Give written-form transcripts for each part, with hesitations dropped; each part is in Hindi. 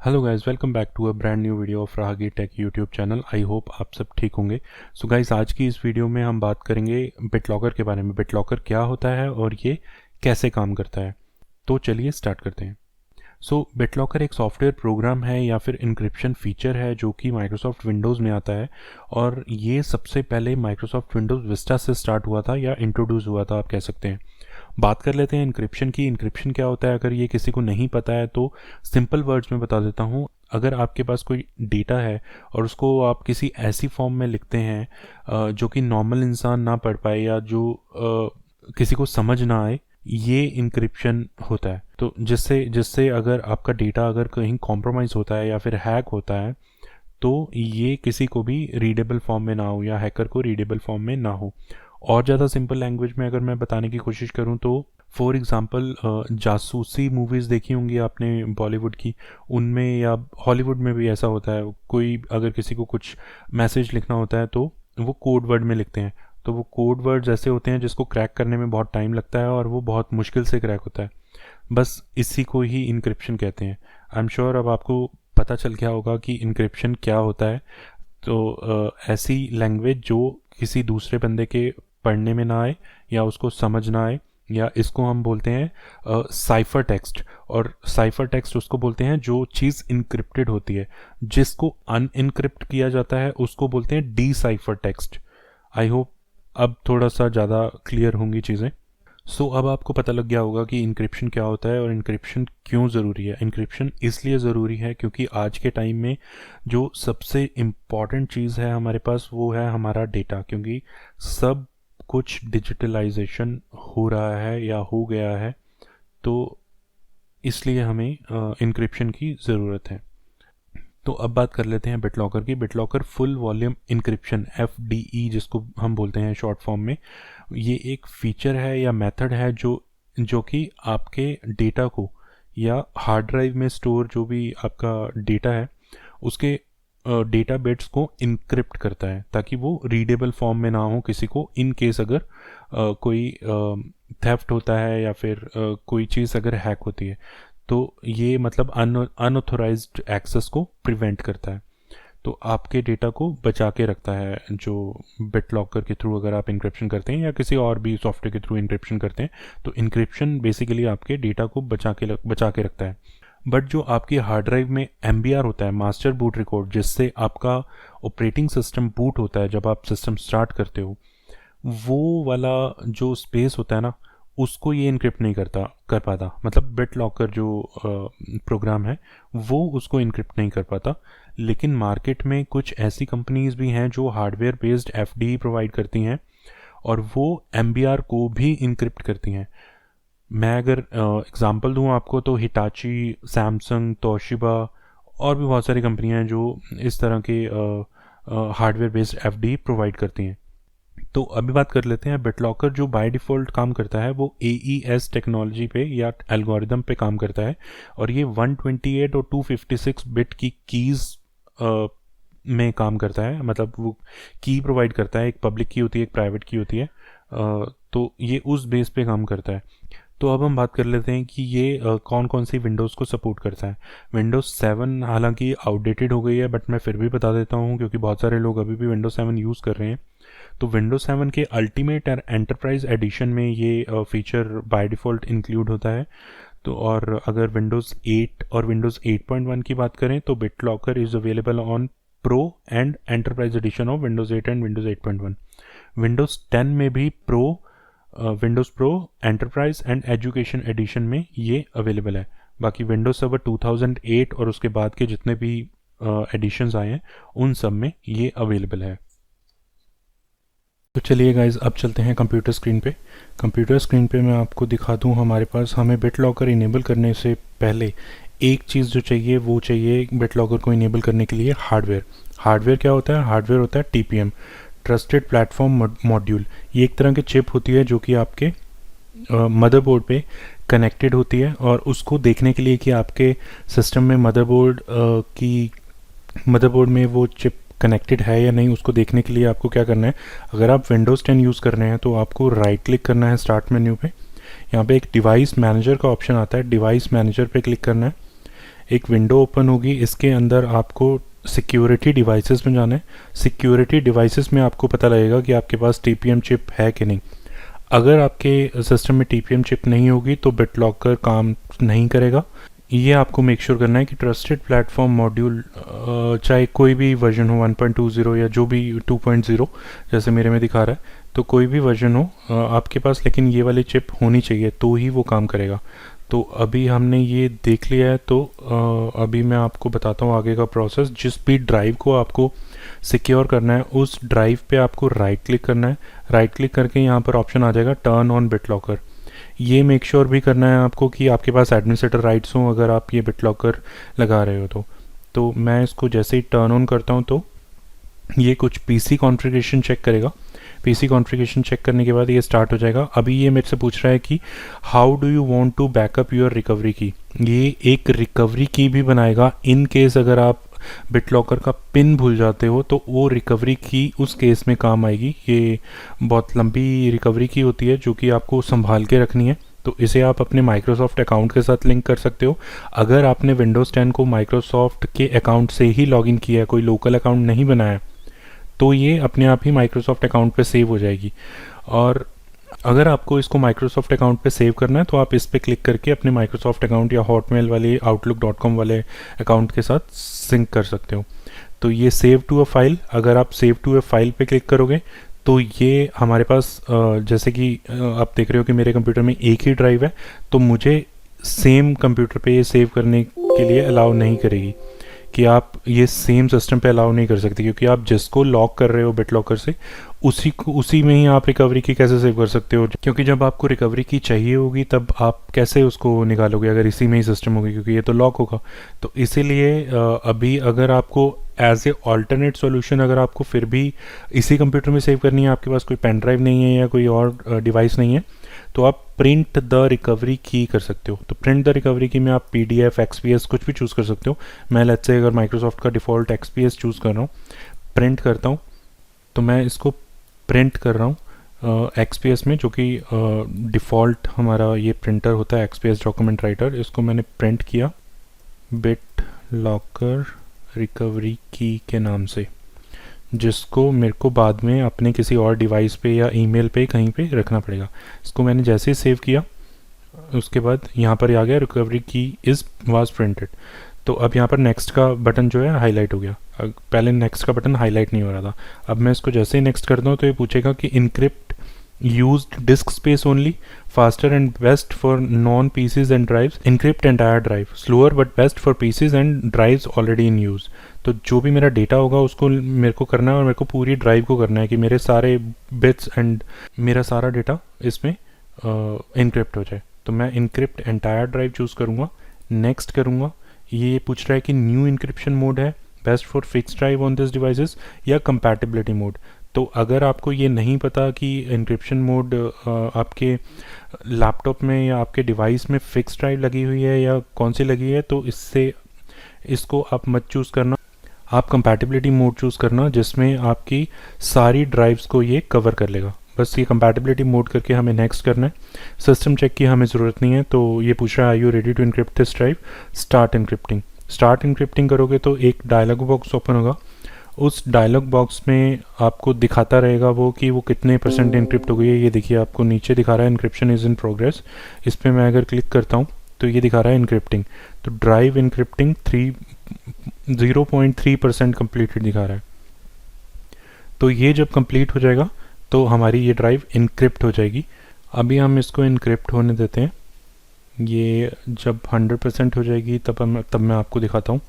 Hello guys, welcome back to a brand new video of Rahgir tech YouTube channel. I hope आप सब ठीक होंगे। सो गाइस, आज की इस वीडियो में हम बात करेंगे बिटलॉकर के बारे में। बिटलॉकर क्या होता है और ये कैसे काम करता है। तो चलिए स्टार्ट करते हैं। सो बिटलॉकर एक सॉफ्टवेयर प्रोग्राम है या फिर इंक्रिप्शन फीचर है जो कि माइक्रोसॉफ्ट विंडोज़ में आता है, और ये सबसे पहले माइक्रोसॉफ्ट विंडोज़ विस्टा से स्टार्ट हुआ था या इंट्रोड्यूस हुआ था, आप कह सकते हैं। बात कर लेते हैं इंक्रिप्शन की। इंक्रिप्शन क्या होता है, अगर ये किसी को नहीं पता है तो सिंपल वर्ड्स में बता देता हूँ। अगर आपके पास कोई डेटा है और उसको आप किसी ऐसी फॉर्म में लिखते हैं जो कि नॉर्मल इंसान ना पढ़ पाए या जो किसी को समझ ना आए, ये इंक्रिप्शन होता है। तो जिससे जिससे अगर आपका डेटा अगर कहीं कॉम्प्रोमाइज़ होता है या फिर हैक होता है तो ये किसी को भी रीडेबल फॉर्म में ना हो या हैकर को रीडेबल फॉर्म में ना हो। और ज़्यादा सिंपल लैंग्वेज में अगर मैं बताने की कोशिश करूँ तो फॉर एग्ज़ाम्पल जासूसी मूवीज़ देखी होंगी आपने बॉलीवुड की, उनमें या हॉलीवुड में भी ऐसा होता है। कोई अगर किसी को कुछ मैसेज लिखना होता है तो वो कोड वर्ड में लिखते हैं। तो वो कोड वर्ड्स ऐसे होते हैं जिसको क्रैक करने में बहुत टाइम लगता है और वो बहुत मुश्किल से क्रैक होता है। बस इसी को ही इंक्रिप्शन कहते हैं। आई एम श्योर अब आपको पता चल गया होगा कि इंक्रिप्शन क्या होता है। तो ऐसी लैंग्वेज जो किसी दूसरे बंदे के पढ़ने में ना आए या उसको समझ ना आए, या इसको हम बोलते हैं साइफर टेक्स्ट। और साइफर टेक्स्ट उसको बोलते हैं जो चीज़ इनक्रिप्टेड होती है। जिसको अनइनक्रिप्ट किया जाता है उसको बोलते हैं D cipher text. I hope अब थोड़ा सा ज़्यादा क्लियर होंगी चीज़ें। सो अब आपको पता लग गया होगा कि इंक्रिप्शन क्या होता है और इंक्रिप्शन क्यों ज़रूरी है। इंक्रिप्शन इसलिए ज़रूरी है क्योंकि आज के टाइम में जो सबसे इम्पॉर्टेंट चीज़ है हमारे पास वो है हमारा डेटा। क्योंकि सब कुछ डिजिटलाइजेशन हो रहा है या हो गया है, तो इसलिए हमें इंक्रिप्शन की ज़रूरत है। तो अब बात कर लेते हैं बिटलॉकर की। BitLocker full volume encryption FDE जिसको हम बोलते हैं शॉर्ट फॉर्म में, ये एक फीचर है या मेथड है जो कि आपके डेटा को या हार्ड ड्राइव में स्टोर जो भी आपका डेटा है उसके डेटा बिट्स को इनक्रिप्ट करता है ताकि वो रीडेबल फॉर्म में ना हो किसी को, इन केस अगर कोई थेफ्ट होता है या फिर कोई चीज़ अगर हैक होती है। तो ये मतलब अनऑथोराइज्ड एक्सेस को प्रिवेंट करता है। तो आपके डेटा को बचा के रखता है जो बिटलॉकर के थ्रू अगर आप इंक्रिप्शन करते हैं या किसी और भी सॉफ्टवेयर के थ्रू इंक्रिप्शन करते हैं, तो इंक्रिप्शन बेसिकली आपके डेटा को बचा के रखता है। बट जो आपकी हार्ड ड्राइव में MBR होता है, मास्टर बूट रिकॉर्ड, जिससे आपका ऑपरेटिंग सिस्टम बूट होता है जब आप सिस्टम स्टार्ट करते हो, वो वाला जो स्पेस होता है ना, उसको ये इनक्रिप्ट नहीं कर पाता। मतलब बिट लॉकर जो प्रोग्राम है वो उसको इनक्रिप्ट नहीं कर पाता। लेकिन मार्केट में कुछ ऐसी कंपनीज भी हैं जो हार्डवेयर बेस्ड FDE प्रोवाइड करती हैं और वो MBR को भी इनक्रिप्ट करती हैं। मैं अगर एग्जांपल दूं आपको तो हिटाची, सैमसंग, तोशिबा और भी बहुत सारी कंपनियां हैं जो इस तरह के हार्डवेयर बेस्ड FDE प्रोवाइड करती हैं। तो अभी बात कर लेते हैं बिटलॉकर जो बाय डिफ़ॉल्ट काम करता है वो AES टेक्नोलॉजी पे या एल्गोरिदम पे काम करता है। और ये 128 और 256 बिट की कीज़ में काम करता है। मतलब वो की प्रोवाइड करता है, एक पब्लिक की होती है, एक प्राइवेट की होती है। तो ये उस बेस पे काम करता है। तो अब हम बात कर लेते हैं कि ये कौन कौन सी विंडोज़ को सपोर्ट करता है। विंडोज़ 7 हालांकि आउटडेटेड हो गई है, बट मैं फिर भी बता देता हूँ क्योंकि बहुत सारे लोग अभी भी विंडोज़ 7 यूज़ कर रहे हैं। तो विंडोज़ 7 के अल्टीमेट और एंटरप्राइज एडिशन में ये फीचर बाय डिफ़ॉल्ट इंक्लूड होता है। तो और अगर विंडोज़ 8 और विंडोज़ 8.1 की बात करें तो BitLocker is available on pro and enterprise edition of Windows 8 and Windows 8.1। Windows 10 में भी Windows pro, enterprise and education edition में ये अवेलेबल है। बाकी विंडोज़ सर्वर 2008 और उसके बाद के जितने भी एडिशंस आए हैं उन सब में ये अवेलेबल है। तो चलिए गाइज, अब चलते हैं कंप्यूटर स्क्रीन पे। कंप्यूटर स्क्रीन पे मैं आपको दिखा दूँ, हमारे पास हमें बिटलॉकर इनेबल करने से पहले एक चीज़ जो चाहिए वो चाहिए बिटलॉकर को इनेबल करने के लिए हार्डवेयर। हार्डवेयर क्या होता है? हार्डवेयर होता है TPM, ट्रस्टेड प्लेटफॉर्म मॉड्यूल। ये एक तरह की चिप होती है जो कि आपके मदरबोर्ड पे कनेक्टेड होती है, और उसको देखने के लिए कि आपके सिस्टम में मदरबोर्ड में वो चिप कनेक्टेड है या नहीं, उसको देखने के लिए आपको क्या करना है। अगर आप विंडोज़ 10 यूज़ कर रहे हैं तो आपको राइट क्लिक करना है स्टार्ट मेन्यू पे। यहाँ पे एक डिवाइस मैनेजर का ऑप्शन आता है, डिवाइस मैनेजर पे क्लिक करना है। एक विंडो ओपन होगी, इसके अंदर आपको सिक्योरिटी डिवाइसेस में जाना है। सिक्योरिटी डिवाइसेस में आपको पता लगेगा कि आपके पास TPM चिप है कि नहीं। अगर आपके सिस्टम में TPM चिप नहीं होगी तो BitLocker काम नहीं करेगा। ये आपको मेक श्योर करना है कि ट्रस्टेड प्लेटफॉर्म मॉड्यूल, चाहे कोई भी वर्जन हो 1.20 या जो भी 2.0 जैसे मेरे में दिखा रहा है, तो कोई भी वर्जन हो आपके पास, लेकिन ये वाली चिप होनी चाहिए तो ही वो काम करेगा। तो अभी हमने ये देख लिया है, तो अभी मैं आपको बताता हूँ आगे का प्रोसेस। जिस भी ड्राइव को आपको सिक्योर करना है उस ड्राइव पे आपको राइट क्लिक करना है। राइट क्लिक करके यहाँ पर ऑप्शन आ जाएगा टर्न ऑन BitLocker। ये मेक श्योर भी करना है आपको कि आपके पास एडमिनिस्ट्रेटर राइट्स हों अगर आप ये BitLocker लगा रहे हो तो मैं इसको जैसे ही टर्न ऑन करता हूँ तो ये कुछ PC कॉन्फ़िगरेशन चेक करेगा। PC कॉन्फ़िगरेशन चेक करने के बाद ये स्टार्ट हो जाएगा। अभी ये मेरे से पूछ रहा है कि how do you want to backup your recovery की। ये एक रिकवरी की भी बनाएगा इन केस अगर आप BitLocker का पिन भूल जाते हो तो वो रिकवरी की उस केस में काम आएगी। ये बहुत लंबी रिकवरी की होती है जो कि आपको संभाल के रखनी है, तो इसे आप अपने माइक्रोसॉफ्ट अकाउंट के साथ लिंक कर सकते हो। अगर आपने विंडोज़ 10 को माइक्रोसॉफ्ट के अकाउंट से ही लॉगिन किया है, कोई लोकल अकाउंट नहीं बनाया, तो ये अपने आप ही माइक्रोसॉफ्ट अकाउंट पे सेव हो जाएगी। और अगर आपको इसको माइक्रोसॉफ्ट अकाउंट पे सेव करना है तो आप इस पे क्लिक करके अपने माइक्रोसॉफ्ट अकाउंट या हॉटमेल वाले outlook.com वाले अकाउंट के साथ सिंक कर सकते हो। तो ये सेव टू अ फाइल, अगर आप सेव टू अ फाइल पे क्लिक करोगे तो ये हमारे पास जैसे कि आप देख रहे हो कि मेरे कंप्यूटर में एक ही ड्राइव है, तो मुझे सेम कंप्यूटर पे ये सेव करने के लिए अलाउ नहीं करेगी कि आप ये सेम सिस्टम पे अलाउ नहीं कर सकते, क्योंकि आप जिसको लॉक कर रहे हो BitLocker से उसी में ही आप रिकवरी की कैसे सेव कर सकते हो, क्योंकि जब आपको रिकवरी की चाहिए होगी तब आप कैसे उसको निकालोगे अगर इसी में ही सिस्टम होगी, क्योंकि ये तो लॉक होगा। तो इसीलिए अभी अगर आपको एज ए ऑल्टरनेट सॉल्यूशन अगर आपको फिर भी इसी कंप्यूटर में सेव करनी है, आपके पास कोई पेन ड्राइव नहीं है या कोई और डिवाइस नहीं है, तो आप प्रिंट द रिकवरी की कर सकते हो। तो प्रिंट द रिकवरी की में आप PDF XPS कुछ भी चूज़ कर सकते हो। मैं लेट्स से अगर माइक्रोसॉफ्ट का डिफ़ॉल्ट XPS चूज़ कर रहा हूँ, प्रिंट करता हूँ, तो मैं इसको प्रिंट कर रहा हूँ XPS में, जो कि डिफ़ॉल्ट हमारा ये प्रिंटर होता है XPS डॉक्यूमेंट राइटर। इसको मैंने प्रिंट किया BitLocker रिकवरी की के नाम से, जिसको मेरे को बाद में अपने किसी और डिवाइस पे या ईमेल पे कहीं पे रखना पड़ेगा। इसको मैंने जैसे ही सेव किया उसके बाद यहाँ पर आ गया रिकवरी की इज़ वाज प्रिंटेड। तो अब यहाँ पर नेक्स्ट का बटन जो है हाईलाइट हो गया। पहले नेक्स्ट का बटन हाईलाइट नहीं हो रहा था। अब मैं इसको जैसे ही नेक्स्ट करता हूँ तो ये पूछेगा कि encrypt used disk space only, faster and best for non PCs and drives, encrypt entire drive, slower but best for PCs and drives already in use। तो जो भी मेरा डेटा होगा उसको मेरे को करना है और मेरे को पूरी ड्राइव को करना है कि मेरे सारे बिट्स एंड मेरा सारा डेटा इसमें इनक्रिप्ट हो जाए। तो मैं इनक्रिप्ट एंटायर ड्राइव चूज़ करूँगा, नेक्स्ट करूँगा। ये पूछ रहा है कि न्यू इनक्रिप्शन मोड है, best for fix drive on this devices या कंपैटिबिलिटी मोड। तो अगर आपको ये नहीं पता कि इंक्रिप्शन मोड आपके लैपटॉप में या आपके डिवाइस में फिक्स ड्राइव लगी हुई है या कौन सी लगी है, तो इसको आप मत चूज़ करना। आप कंपैटिबिलिटी मोड चूज़ करना जिसमें आपकी सारी ड्राइव्स को ये कवर कर लेगा। बस ये कंपैटिबिलिटी मोड करके हमें नेक्स्ट करना है। सिस्टम चेक की हमें ज़रूरत नहीं है। तो ये पूछ रहा है are you ready to encrypt this drive, start encrypting. Start encrypting करोगे तो एक डायलॉग बॉक्स ओपन होगा। उस डायलॉग बॉक्स में आपको दिखाता रहेगा वो कि वो कितने % इनक्रिप्ट हो गई है। ये देखिए आपको नीचे दिखा रहा है इनक्रिप्शन इज़ इन प्रोग्रेस। इस पर मैं अगर क्लिक करता हूँ तो ये दिखा रहा है इनक्रिप्टिंग। तो ड्राइव इनक्रिप्टिंग 0.3% कम्प्लीटेड दिखा रहा है। तो ये जब कंप्लीट हो जाएगा तो हमारी ये ड्राइव इनक्रिप्ट हो जाएगी। अभी हम इसको इनक्रिप्ट होने देते हैं। ये जब 100% हो जाएगी तब मैं आपको दिखाता हूँ।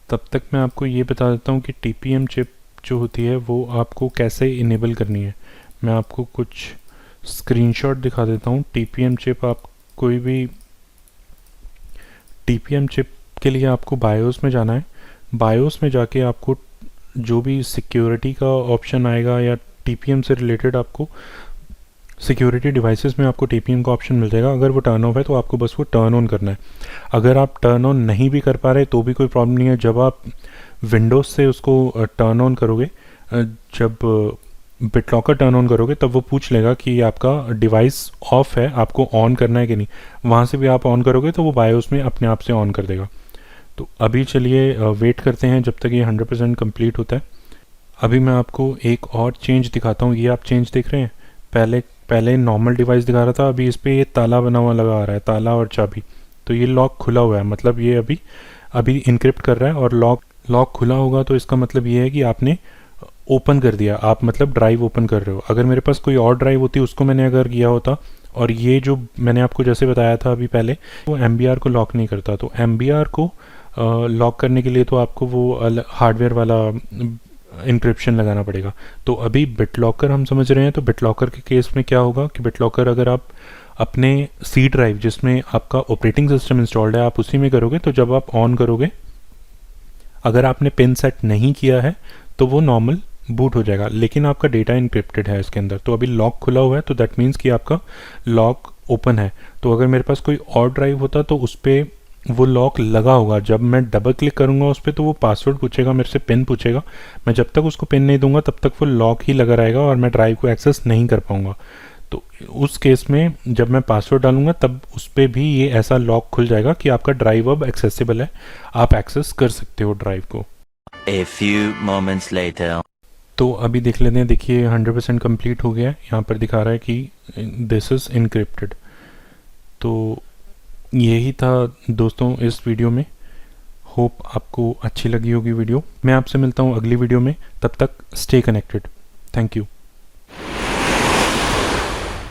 तब तक मैं आपको ये बता देता हूँ कि TPM चिप जो होती है वो आपको कैसे इनेबल करनी है। मैं आपको कुछ स्क्रीनशॉट दिखा देता हूँ। TPM चिप आप कोई भी TPM चिप के लिए आपको बायोस में जाना है। बायोस में जाके आपको जो भी सिक्योरिटी का ऑप्शन आएगा या TPM से रिलेटेड आपको सिक्योरिटी डिवाइसेस में आपको TPM का ऑप्शन मिल जाएगा। अगर वो टर्न ऑफ है तो आपको बस वो टर्न ऑन करना है। अगर आप टर्न ऑन नहीं भी कर पा रहे तो भी कोई प्रॉब्लम नहीं है। जब आप विंडोज़ से उसको टर्न ऑन करोगे, जब BitLocker टर्न ऑन करोगे तब वो पूछ लेगा कि आपका डिवाइस ऑफ है, आपको ऑन करना है कि नहीं। वहाँ से भी आप ऑन करोगे तो वो बायोस में अपने आप से ऑन कर देगा। तो अभी चलिए वेट करते हैं जब तक ये 100% कंप्लीट होता है। अभी मैं आपको एक और चेंज दिखाता हूँ। ये आप चेंज देख रहे हैं, पहले पहले नॉर्मल डिवाइस दिखा रहा था, अभी इस पर ये ताला बना हुआ लगा आ रहा है, ताला और चाबी। तो ये लॉक खुला हुआ है, मतलब ये अभी अभी इनक्रिप्ट कर रहा है। और लॉक खुला होगा तो इसका मतलब ये है कि आपने ओपन कर दिया, आप मतलब ड्राइव ओपन कर रहे हो। अगर मेरे पास कोई और ड्राइव होती उसको मैंने अगर किया होता, और ये जो मैंने आपको जैसे बताया था अभी पहले, वो MBR को लॉक नहीं करता। तो MBR को लॉक करने के लिए तो आपको वो हार्डवेयर वाला इंक्रिप्शन लगाना पड़ेगा। तो अभी BitLocker हम समझ रहे हैं। तो BitLocker के केस में क्या होगा कि BitLocker अगर आप अपने सी ड्राइव जिसमें आपका ऑपरेटिंग सिस्टम इंस्टॉल्ड है आप उसी में करोगे, तो जब आप ऑन करोगे, अगर आपने पिन सेट नहीं किया है तो वो नॉर्मल बूट हो जाएगा, लेकिन आपका डेटा इनक्रिप्टेड है इसके अंदर। तो अभी लॉक खुला हुआ है, तो दैट मीन्स कि आपका लॉक ओपन है। तो अगर मेरे पास कोई और ड्राइव होता तो उस पर वो लॉक लगा होगा, जब मैं डबल क्लिक करूंगा उस पर तो वो पासवर्ड पूछेगा, मेरे से पिन पूछेगा। मैं जब तक उसको पिन नहीं दूंगा तब तक वो लॉक ही लगा रहेगा और मैं ड्राइव को एक्सेस नहीं कर पाऊंगा। तो उस केस में जब मैं पासवर्ड डालूंगा तब उस पर भी ये ऐसा लॉक खुल जाएगा कि आपका ड्राइव अब एक्सेसिबल है, आप एक्सेस कर सकते हो ड्राइव को। A few moments later. तो अभी देख लेते हैं, देखिए 100% कंप्लीट हो गया है। यहाँ पर दिखा रहा है कि दिस इज़ इनक्रिप्टेड। तो यही था दोस्तों इस वीडियो में। होप आपको अच्छी लगी होगी वीडियो। मैं आपसे मिलता हूँ अगली वीडियो में, तब तक स्टे कनेक्टेड। Thank you.